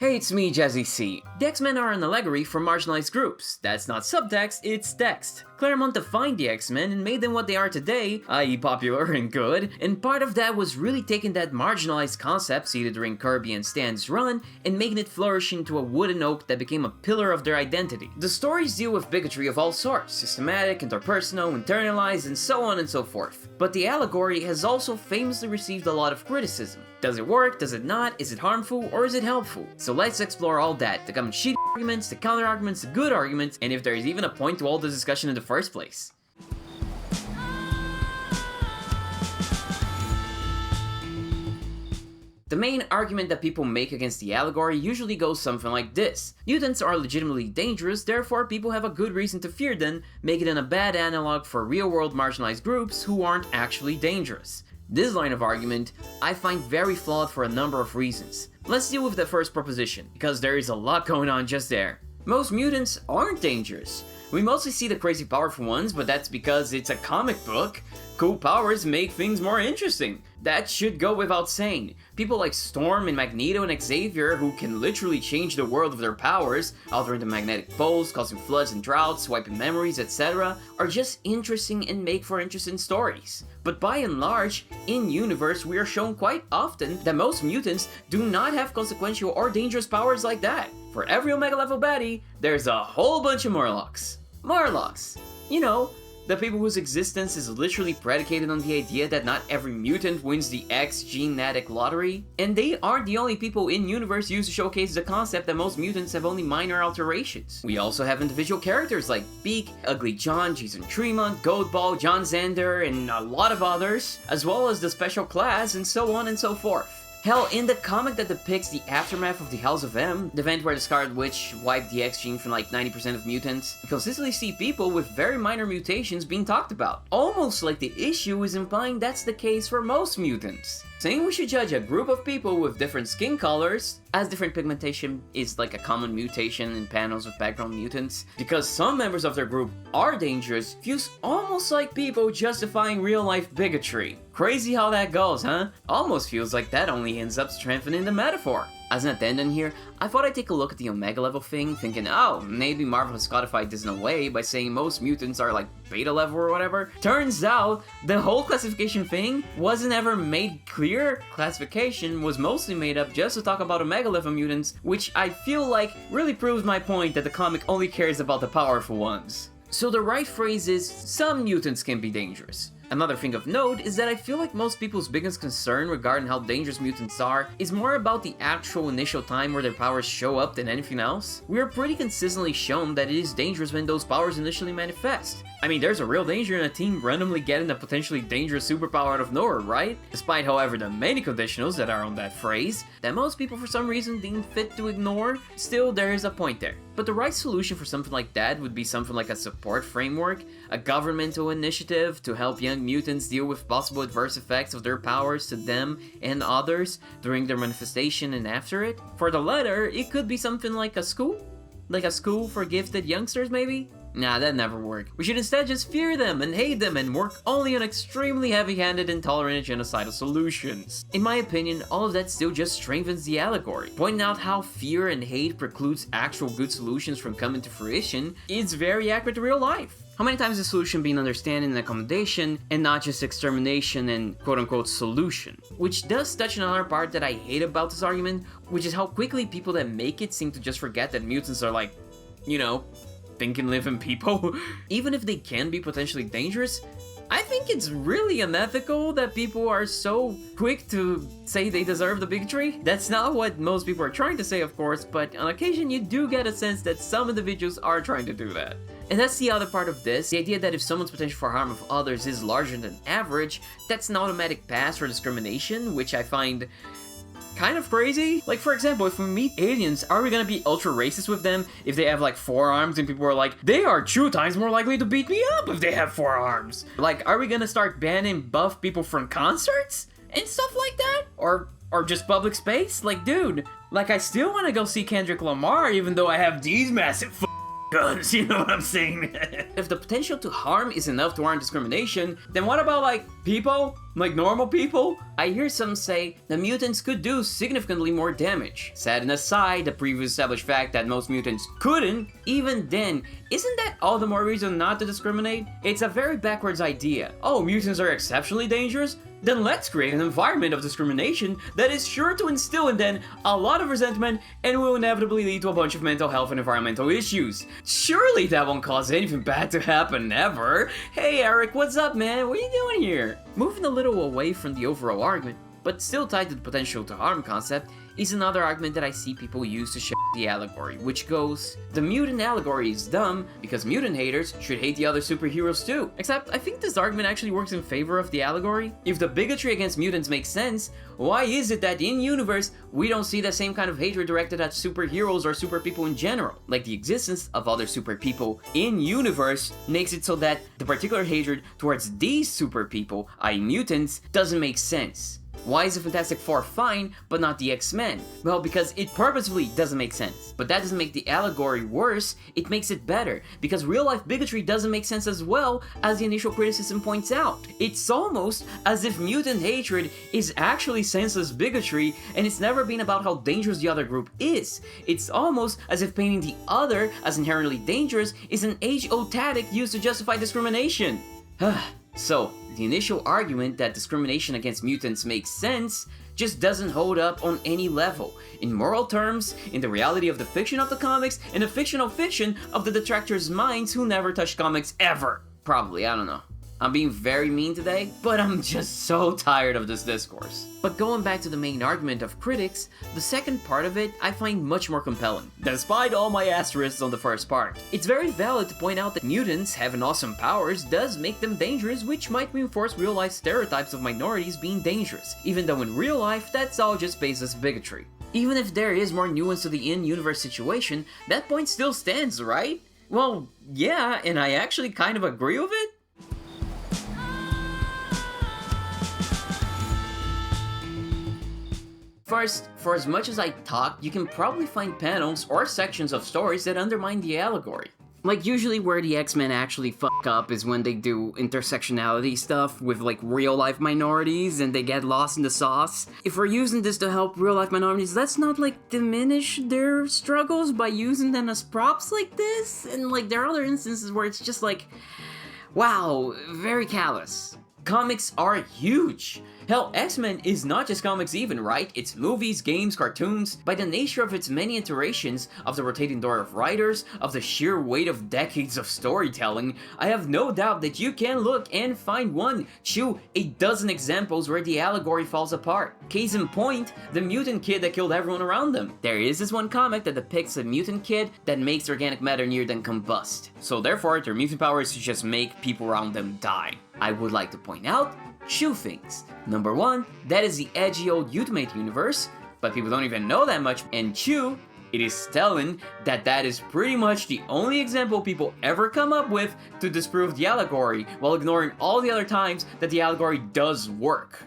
Hey, it's me, Jazzy C. The X-Men are an allegory for marginalized groups. That's not subtext, it's text. Claremont defined the X-Men and made them what they are today, i.e. popular and good, and part of that was really taking that marginalized concept seeded during Kirby and Stan's run and making it flourish into a wooden oak that became a pillar of their identity. The stories deal with bigotry of all sorts, systematic, interpersonal, internalized, and so on and so forth. But the allegory has also famously received a lot of criticism. Does it work? Does it not? Is it harmful? Or is it helpful? So let's explore all that, the common shitty arguments, the counter arguments, the good arguments, and if there is even a point to all the discussion in the first place. The main argument that people make against the allegory usually goes something like this. Mutants are legitimately dangerous, therefore people have a good reason to fear them, making it a bad analog for real-world marginalized groups who aren't actually dangerous. This line of argument I find very flawed for a number of reasons. Let's deal with the first proposition, because there is a lot going on just there. Most mutants aren't dangerous. We mostly see the crazy powerful ones, but that's because it's a comic book. Cool powers make things more interesting. That should go without saying. People like Storm and Magneto and Xavier, who can literally change the world with their powers, altering the magnetic poles, causing floods and droughts, wiping memories, etc., are just interesting and make for interesting stories. But by and large, in-universe, we are shown quite often that most mutants do not have consequential or dangerous powers like that. For every Omega-level baddie, there's a whole bunch of Morlocks. Morlocks! You know, the people whose existence is literally predicated on the idea that not every mutant wins the X genetic lottery, and they aren't the only people in universe used to showcase the concept that most mutants have only minor alterations. We also have individual characters like Beak, Ugly John, Jason Tremont, Goatball, John Xander, and a lot of others, as well as the special class and so on and so forth. Hell, in the comic that depicts the aftermath of the House of M, the event where the Scarlet Witch wiped the X gene from like 90% of mutants, you consistently see people with very minor mutations being talked about. Almost like the issue is implying that's the case for most mutants. Saying we should judge a group of people with different skin colors, as different pigmentation is like a common mutation in panels of background mutants, because some members of their group are dangerous, feels almost like people justifying real-life bigotry. Crazy how that goes, huh? Almost feels like that only ends up strengthening the metaphor. As an addendum here, I thought I'd take a look at the Omega level thing, thinking, oh, maybe Marvel has codified this in a way by saying most mutants are like beta level or whatever. Turns out, the whole classification thing wasn't ever made clear. Classification was mostly made up just to talk about Omega level mutants, which I feel like really proves my point that the comic only cares about the powerful ones. So the right phrase is, some mutants can be dangerous. Another thing of note is that I feel like most people's biggest concern regarding how dangerous mutants are is more about the actual initial time where their powers show up than anything else. We are pretty consistently shown that it is dangerous when those powers initially manifest. I mean, there's a real danger in a team randomly getting a potentially dangerous superpower out of nowhere, right? Despite, however, the many conditionals that are on that phrase, that most people for some reason deem fit to ignore, still there is a point there. But the right solution for something like that would be something like a support framework, a governmental initiative to help young mutants deal with possible adverse effects of their powers to them and others during their manifestation and after it. For the latter, it could be something like a school? Like a school for gifted youngsters, maybe? Nah, that never worked. We should instead just fear them and hate them and work only on extremely heavy-handed, intolerant, genocidal solutions. In my opinion, all of that still just strengthens the allegory. Pointing out how fear and hate precludes actual good solutions from coming to fruition is very accurate to real life. How many times has the solution been understanding and accommodation, and not just extermination and quote-unquote solution? Which does touch on another part that I hate about this argument, which is how quickly people that make it seem to just forget that mutants are like, you know, thinking living people. Even if they can be potentially dangerous, I think it's really unethical that people are so quick to say they deserve the bigotry. That's not what most people are trying to say, of course, but on occasion you do get a sense that some individuals are trying to do that. And that's the other part of this, the idea that if someone's potential for harm of others is larger than average, that's an automatic pass for discrimination, which I find kind of crazy. Like, for example, if we meet aliens, are we gonna be ultra racist with them if they have like 4 arms and people are like, they are 2 times more likely to beat me up if they have 4 arms? Like, are we gonna start banning buff people from concerts and stuff like that? Or just public space? Like, dude, like I still wanna go see Kendrick Lamar even though I have these massive guns, you know what I'm saying? If the potential to harm is enough to warrant discrimination, then what about like people Like normal people? I hear some say the mutants could do significantly more damage. Setting aside the previously established fact that most mutants couldn't, even then, isn't that all the more reason not to discriminate? It's a very backwards idea. Oh, mutants are exceptionally dangerous? Then let's create an environment of discrimination that is sure to instill in them a lot of resentment and will inevitably lead to a bunch of mental health and environmental issues. Surely that won't cause anything bad to happen ever. Hey Eric, what's up man? What are you doing here? Moving a little away from the overall argument, but still tied to the potential to harm concept, is another argument that I see people use to shit the allegory, which goes, the mutant allegory is dumb because mutant haters should hate the other superheroes too. Except, I think this argument actually works in favor of the allegory. If the bigotry against mutants makes sense, why is it that in-universe, we don't see the same kind of hatred directed at superheroes or super people in general? Like the existence of other super people in-universe makes it so that the particular hatred towards these super people, i.e. mutants, doesn't make sense. Why is the Fantastic Four fine, but not the X-Men? Well, because it purposefully doesn't make sense. But that doesn't make the allegory worse, it makes it better. Because real-life bigotry doesn't make sense as well, as the initial criticism points out. It's almost as if mutant hatred is actually senseless bigotry, and it's never been about how dangerous the other group is. It's almost as if painting the other as inherently dangerous is an age-old tactic used to justify discrimination. So, the initial argument that discrimination against mutants makes sense just doesn't hold up on any level. In moral terms, in the reality of the fiction of the comics, and the fictional fiction of the detractors' minds who never touched comics ever. Probably, I don't know. I'm being very mean today, but I'm just so tired of this discourse. But going back to the main argument of critics, the second part of it I find much more compelling, despite all my asterisks on the first part. It's very valid to point out that mutants having awesome powers does make them dangerous, which might reinforce real-life stereotypes of minorities being dangerous, even though in real life that's all just baseless bigotry. Even if there is more nuance to the in-universe situation, that point still stands, right? Well, yeah, and I actually kind of agree with it. First, for as much as I talk, you can probably find panels or sections of stories that undermine the allegory. Like usually where the X-Men actually fuck up is when they do intersectionality stuff with like real-life minorities and they get lost in the sauce. If we're using this to help real-life minorities, let's not like diminish their struggles by using them as props like this. And like there are other instances where it's just like, wow, very callous. Comics are huge. Hell, X-Men is not just comics even, right? It's movies, games, cartoons. By the nature of its many iterations, of the rotating door of writers, of the sheer weight of decades of storytelling, I have no doubt that you can look and find a dozen examples where the allegory falls apart. Case in point, the mutant kid that killed everyone around them. There is this one comic that depicts a mutant kid that makes organic matter near them combust. So therefore, their mutant power is to just make people around them die. I would like to point out two things. Number one, that is the edgy old Ultimate universe, but people don't even know that much. And two, it is telling that that is pretty much the only example people ever come up with to disprove the allegory, while ignoring all the other times that the allegory does work.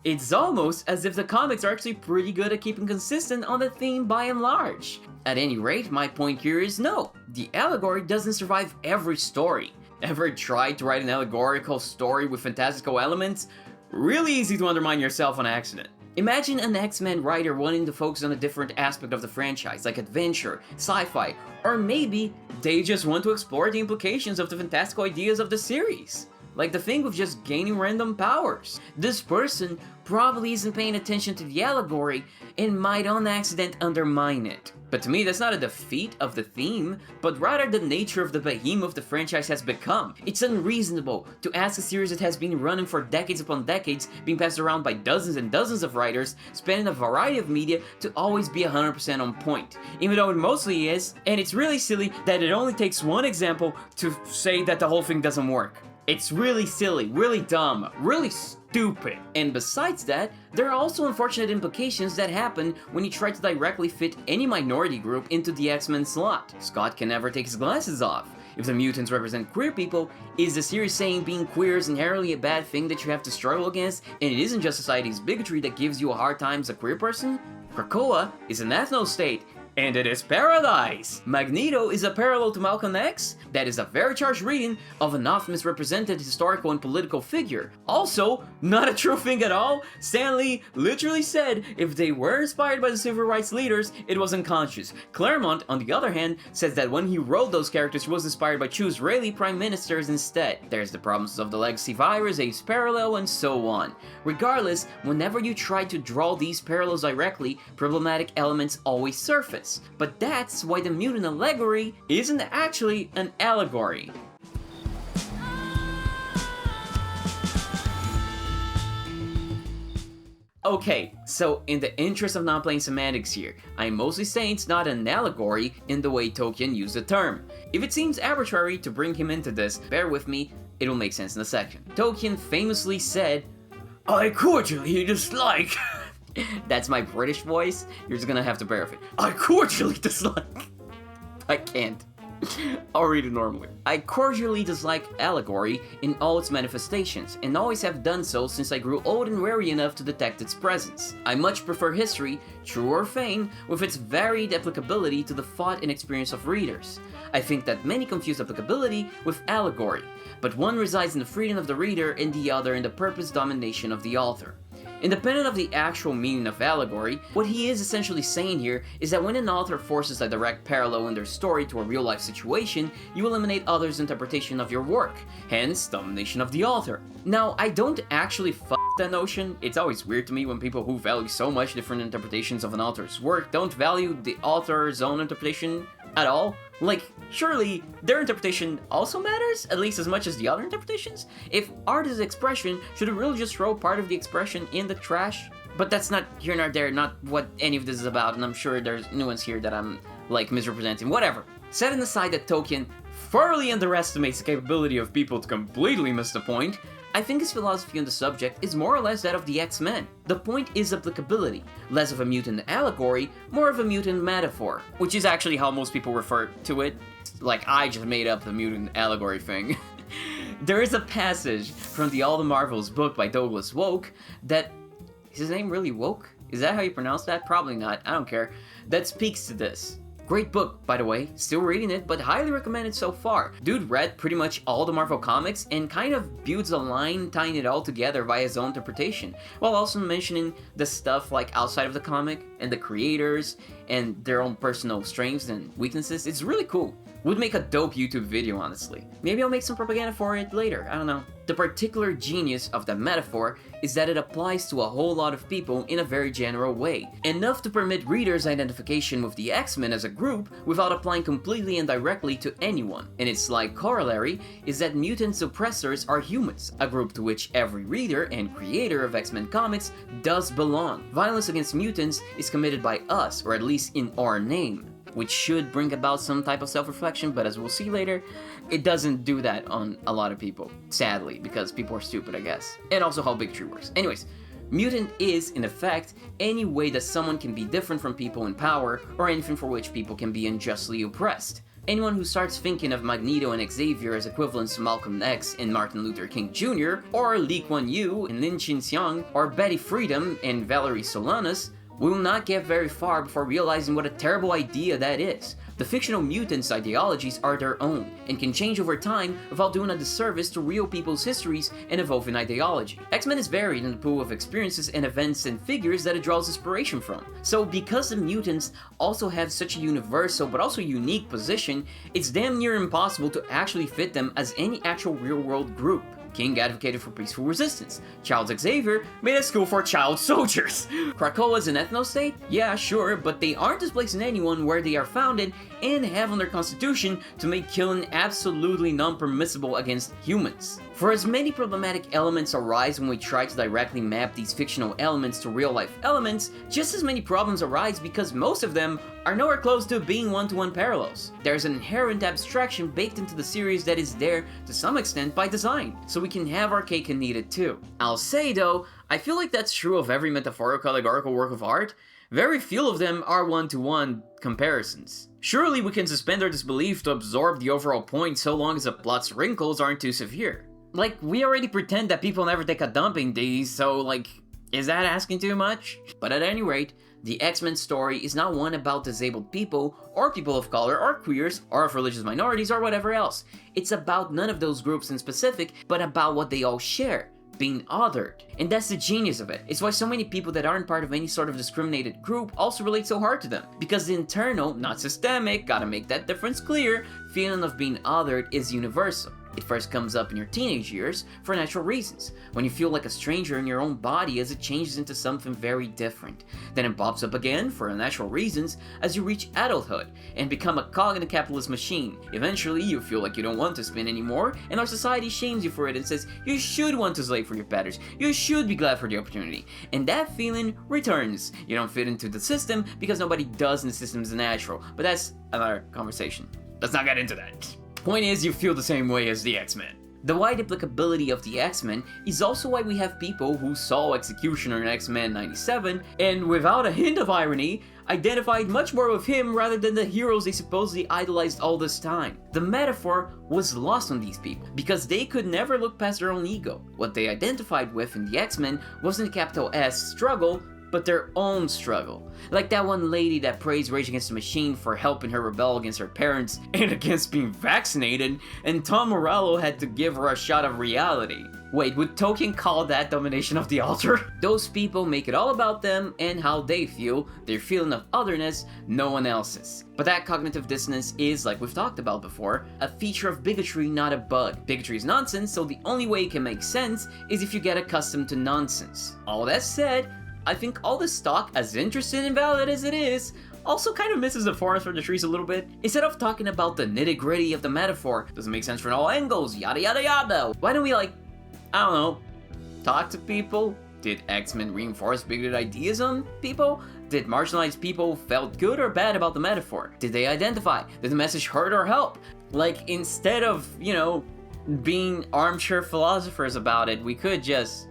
It's almost as if the comics are actually pretty good at keeping consistent on the theme by and large. At any rate, my point here is no, the allegory doesn't survive every story. Ever tried to write an allegorical story with fantastical elements? Really easy to undermine yourself on accident. Imagine an X-Men writer wanting to focus on a different aspect of the franchise, like adventure, sci-fi, or maybe they just want to explore the implications of the fantastical ideas of the series. Like the thing with just gaining random powers. This person probably isn't paying attention to the allegory and might on accident undermine it. But to me, that's not a defeat of the theme, but rather the nature of the behemoth the franchise has become. It's unreasonable to ask a series that has been running for decades upon decades, being passed around by dozens and dozens of writers, spanning a variety of media, to always be 100% on point. Even though it mostly is, and it's really silly that it only takes one example to say that the whole thing doesn't work. It's really silly, really dumb, really stupid. And besides that, there are also unfortunate implications that happen when you try to directly fit any minority group into the X-Men slot. Scott can never take his glasses off. If the mutants represent queer people, is the series saying being queer is inherently a bad thing that you have to struggle against, and it isn't just society's bigotry that gives you a hard time as a queer person? Krakoa is an ethno-state, And it is Paradise! Magneto is a parallel to Malcolm X? That is a very charged reading of an often misrepresented historical and political figure. Also, not a true thing at all. Stan Lee literally said if they were inspired by the civil rights leaders, it was unconscious. Claremont, on the other hand, says that when he wrote those characters, he was inspired by two Israeli prime ministers instead. There's the problems of the legacy virus, Abe's parallel, and so on. Regardless, whenever you try to draw these parallels directly, problematic elements always surface. But that's why the Mutant Allegory isn't actually an allegory. Okay, so in the interest of not playing semantics here, I'm mostly saying it's not an allegory in the way Tolkien used the term. If it seems arbitrary to bring him into this, bear with me, it'll make sense in a second. Tolkien famously said, "I cordially dislike..." That's my British voice, you're just gonna have to bear with it. "I cordially dislike..." I can't. I'll read it normally. I cordially dislike allegory in all its manifestations, and always have done so since I grew old and wary enough to detect its presence. I much prefer history, true or feigned, with its varied applicability to the thought and experience of readers. I think that many confuse applicability with allegory, but one resides in the freedom of the reader and the other in the purpose domination of the author. Independent of the actual meaning of allegory, what he is essentially saying here is that when an author forces a direct parallel in their story to a real-life situation, you eliminate others' interpretation of your work, hence domination of the author. Now, I don't actually that notion. It's always weird to me when people who value so much different interpretations of an author's work don't value the author's own interpretation at all. Like, surely their interpretation also matters, at least as much as the other interpretations? If art is expression, should it really just throw part of the expression in the trash? But that's not here nor there, not what any of this is about, and I'm sure there's nuance here that I'm, like, misrepresenting. Whatever. Setting aside that Tolkien thoroughly underestimates the capability of people to completely miss the point, I think his philosophy on the subject is more or less that of the X-Men. The point is applicability, less of a mutant allegory, more of a mutant metaphor, which is actually how most people refer to it. Like, I just made up the mutant allegory thing. There is a passage from the All the Marvels book by Douglas Woke that... Is his name really Woke? Is that how you pronounce that? Probably not, I don't care. That speaks to this. Great book, by the way, still reading it, but highly recommended so far. Dude read pretty much all the Marvel comics and kind of builds a line tying it all together by his own interpretation, while also mentioning the stuff like outside of the comic and the creators and their own personal strengths and weaknesses. It's really cool. Would make a dope YouTube video, honestly. Maybe I'll make some propaganda for it later, I don't know. The particular genius of the metaphor is that it applies to a whole lot of people in a very general way, enough to permit readers' identification with the X-Men as a group without applying completely and directly to anyone. And its like corollary is that mutant suppressors are humans, a group to which every reader and creator of X-Men comics does belong. Violence against mutants is committed by us, or at least in our name, which should bring about some type of self-reflection, but as we'll see later, it doesn't do that on a lot of people, sadly, because people are stupid, I guess. And also how bigotry works. Anyways, mutant is, in effect, any way that someone can be different from people in power, or anything for which people can be unjustly oppressed. Anyone who starts thinking of Magneto and Xavier as equivalents to Malcolm X and Martin Luther King Jr., or Lee Kuan Yew and Lin Chin-Xiang, or Betty Friedan and Valerie Solanas, will not get very far before realizing what a terrible idea that is. The fictional mutants' ideologies are their own, and can change over time without doing a disservice to real people's histories and evolving ideology. X-Men is varied in the pool of experiences and events and figures that it draws inspiration from. So because the mutants also have such a universal but also unique position, it's damn near impossible to actually fit them as any actual real-world group. King advocated for peaceful resistance. Charles Xavier made a school for child soldiers. Krakoa is an ethno-state? Yeah, sure, but they aren't displacing anyone where they are founded and have on their constitution to make killing absolutely non-permissible against humans. For as many problematic elements arise when we try to directly map these fictional elements to real-life elements, just as many problems arise because most of them are nowhere close to being one-to-one parallels. There's an inherent abstraction baked into the series that is there to some extent by design, so we can have our cake and eat it too. I'll say though, I feel like that's true of every metaphorical allegorical work of art. Very few of them are one-to-one comparisons. Surely we can suspend our disbelief to absorb the overall point so long as the plot's wrinkles aren't too severe. Like, we already pretend that people never take a dump in these, so like, is that asking too much? But at any rate, The X-Men story is not one about disabled people, or people of color, or queers, or of religious minorities, or whatever else. It's about none of those groups in specific, but about what they all share. Being othered. And that's the genius of it. It's why so many people that aren't part of any sort of discriminated group also relate so hard to them. Because the internal, not systemic, gotta make that difference clear, feeling of being othered is universal. It first comes up in your teenage years for natural reasons, when you feel like a stranger in your own body as it changes into something very different. Then it pops up again for unnatural reasons as you reach adulthood and become a cog in a capitalist machine. Eventually, you feel like you don't want to spin anymore, and our society shames you for it and says you should want to slave for your betters, you should be glad for the opportunity. And that feeling returns. You don't fit into the system because nobody does in the system is natural, but that's another conversation. Let's not get into that. Point is, you feel the same way as the X-Men. The wide applicability of the X-Men is also why we have people who saw Executioner in X-Men 97 and, without a hint of irony, identified much more with him rather than the heroes they supposedly idolized all this time. The metaphor was lost on these people because they could never look past their own ego. What they identified with in the X-Men wasn't a capital S struggle, but their own struggle. Like that one lady that praised Rage Against the Machine for helping her rebel against her parents and against being vaccinated, and Tom Morello had to give her a shot of reality. Wait, would Tolkien call that domination of the altar? Those people make it all about them and how they feel, their feeling of otherness, no one else's. But that cognitive dissonance is, like we've talked about before, a feature of bigotry, not a bug. Bigotry is nonsense, so the only way it can make sense is if you get accustomed to nonsense. All that said, I think all this talk, as interesting and valid as it is, also kind of misses the forest for the trees a little bit. Instead of talking about the nitty-gritty of the metaphor, doesn't make sense from all angles, yada yada yada. Why don't we I don't know, talk to people? Did X-Men reinforce bigoted ideas on people? Did marginalized people felt good or bad about the metaphor? Did they identify? Did the message hurt or help? Like, instead of, being armchair philosophers about it, we could just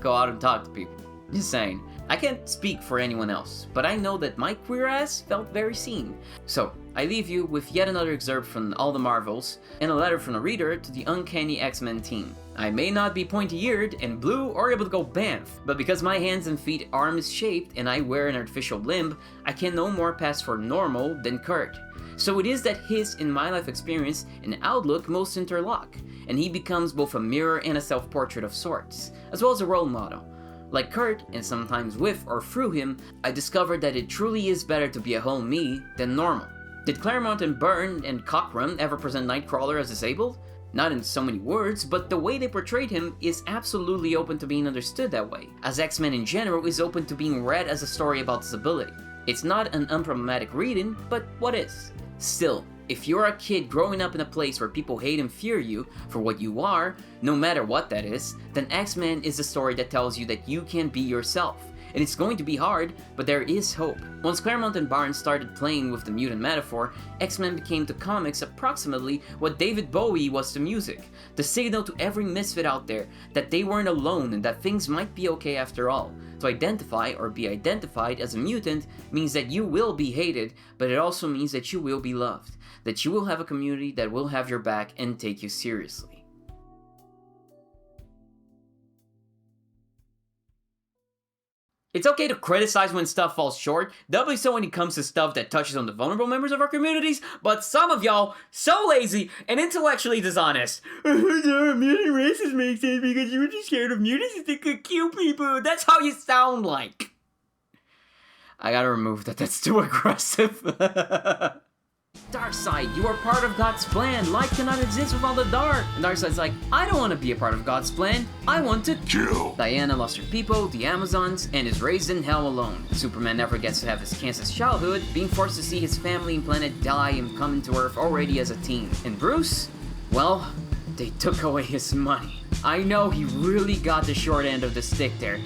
go out and talk to people. Just saying. I can't speak for anyone else, but I know that my queer ass felt very seen. So, I leave you with yet another excerpt from all the Marvels, and a letter from a reader to the Uncanny X-Men team. I may not be pointy-eared and blue or able to go bamf, but because my hands and feet are misshaped and I wear an artificial limb, I can no more pass for normal than Kurt. So it is that his and my life experience and outlook most interlock, and he becomes both a mirror and a self-portrait of sorts, as well as a role model. Like Kurt, and sometimes with or through him, I discovered that it truly is better to be a whole me than normal. Did Claremont and Byrne and Cockrum ever present Nightcrawler as disabled? Not in so many words, but the way they portrayed him is absolutely open to being understood that way, as X-Men in general is open to being read as a story about disability. It's not an unproblematic reading, but what is? Still, if you're a kid growing up in a place where people hate and fear you for what you are, no matter what that is, then X-Men is a story that tells you that you can be yourself. And it's going to be hard, but there is hope. Once Claremont and Barnes started playing with the mutant metaphor, X-Men became to comics approximately what David Bowie was to music. The signal to every misfit out there that they weren't alone and that things might be okay after all. To identify or be identified as a mutant means that you will be hated, but it also means that you will be loved. That you will have a community that will have your back and take you seriously. It's okay to criticize when stuff falls short, doubly so when it comes to stuff that touches on the vulnerable members of our communities, but some of y'all, so lazy and intellectually dishonest. Mutant racist makes sense because you were just scared of mutants and they could kill people. That's how you sound like. I gotta remove that, that's too aggressive. Darkseid, you are part of God's plan. Light cannot exist without the dark. And Darkseid's like, I don't want to be a part of God's plan. I want to kill. Diana lost her people, the Amazons, and is raised in hell alone. Superman never gets to have his Kansas childhood, being forced to see his family and planet die and come to Earth already as a teen. And Bruce? Well, they took away his money. I know he really got the short end of the stick there,